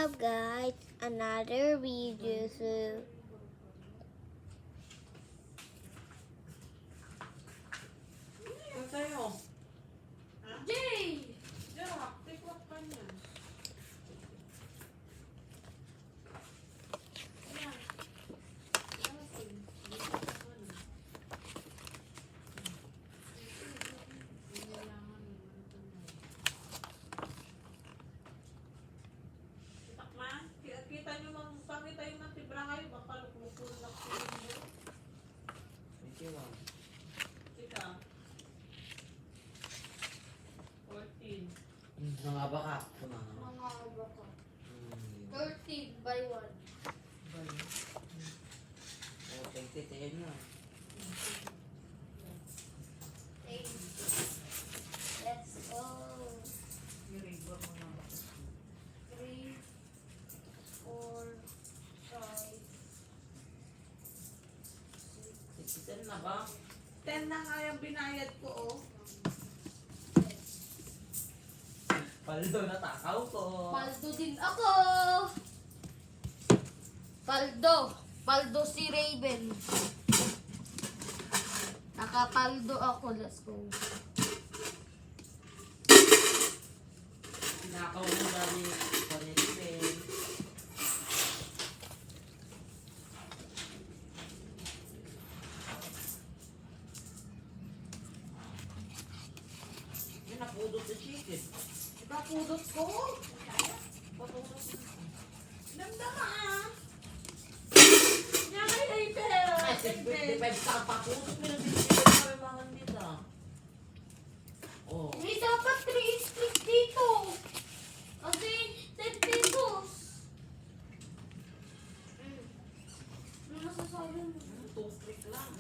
up guys? Another video. So Ano sa'yo? Jay! Jack, tiklop ka niyan. Ayan. Ayan. Dito ka man. Kailangan mo. Takma, kita nyo pakita yung matibra kayo, baka luklukul na kayo. Thank you, ma'am. Kita. 14. Nangaba ka. Tumama. Mga baka. 30. 30 by 1. Oh, thank you. Tayo nyo. Let's go. I-record mo na. 3, 4, 5, 60 na ba? 10 na nga yung binayad ko, oh. Paldo na takaw ko. Paldo din ako. Paldo si Raven. Nakapaldo ako. Let's go. Tinakaw mo dali. Panilipin. Yun, napudot sa chicken. Napudot ko. Napudot. Damdama, ah. Yan kay April. Ay, April. 55 ka pa. Pudot mo na binigyan mo kami mga dito. Oh. May dapat 3 split dito. Kasi 10 pesos. Ano masasabi mo? 2 streak lang.